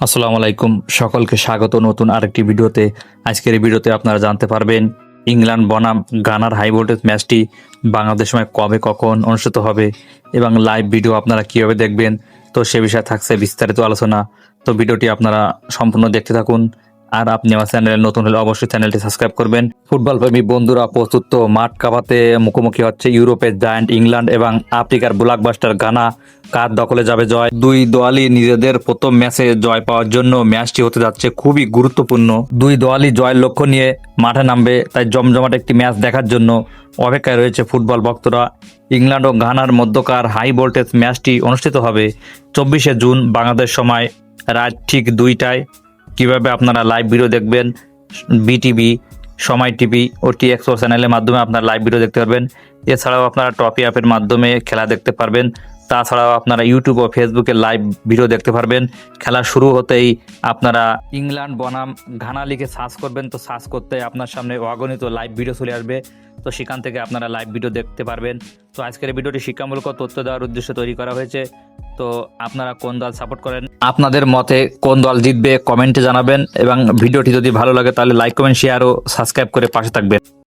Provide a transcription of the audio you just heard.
আসসালামু আলাইকুম, সকলকে স্বাগত নতুন আরেকটি ভিডিওতে। আজকের এই ভিডিওতে আপনারা জানতে পারবেন ইংল্যান্ড বনাম গানার হাই ভোল্টেজ ম্যাচটি বাংলাদেশ সময় কবে কখন অনুষ্ঠিত হবে এবং লাইভ ভিডিও আপনারা কীভাবে দেখবেন, তো সে বিষয়ে থাকছে বিস্তারিত আলোচনা। তো ভিডিওটি আপনারা সম্পূর্ণ দেখতে থাকুন। আর আপনি আমার চ্যানেলে নতুন হলে অবশ্যই চ্যানেলটি সাবস্ক্রাইব করবেন। ফুটবল প্রেমী বন্ধুরা প্রস্তুত তো? মাঠ কাঁপাতে মুখোমুখি হচ্ছে ইউরোপের জায়ান্ট ইংল্যান্ড এবং আফ্রিকার ব্লকবাস্টার গানা। কার দখলে যাবে জয়? দুই দলই নিজেদের প্রথম ম্যাচে জয় পাওয়ার জন্য ম্যাচটি হতে যাচ্ছে খুবই গুরুত্বপূর্ণ। দুই দলই জয়ের লক্ষ্য নিয়ে মাঠে নামবে, তাই জমজমাট একটি ম্যাচ দেখার জন্য অপেক্ষায় রয়েছে ফুটবল ভক্তরা। ইংল্যান্ড ও ঘানার মধ্যকার হাই ভোল্টেজ ম্যাচটি অনুষ্ঠিত হবে 24শে জুন বাংলাদেশ সময় রাত ঠিক 2টায়। কিভাবে আপনারা লাইভ ভিডিও দেখবেন? বিটিভি, সময় টিভি ও টিএক্সও চ্যানেলের মাধ্যমে আপনারা লাইভ ভিডিও দেখতে পারবেন। এছাড়াও আপনারা টপি অ্যাপের মাধ্যমে খেলা দেখতে পারবেন। তাছাড়াও আপনারা ইউটিউব ও ফেসবুকে লাইভ ভিডিও দেখতে পারবেন। খেলা শুরু হতেই আপনারা ইংল্যান্ড বনাম ঘানা লিখে সার্চ করবেন, তো সার্চ করতে আপনার সামনে অগণিত লাইভ ভিডিও চলে আসবে, তো সেখান থেকে আপনারা লাইভ ভিডিও দেখতে পারবেন। তো আজকের এই ভিডিওটি শিক্ষামূলক তথ্য দেওয়ার উদ্দেশ্যে তৈরি করা হয়েছে। তো আপনারা কোন দল সাপোর্ট করেন, আপনাদের মতে কোন দল জিতবে কমেন্টে জানাবেন, এবং ভিডিওটি যদি ভালো লাগে তাহলে লাইক কমেন্ট শেয়ার ও সাবস্ক্রাইব করে পাশে থাকবেন।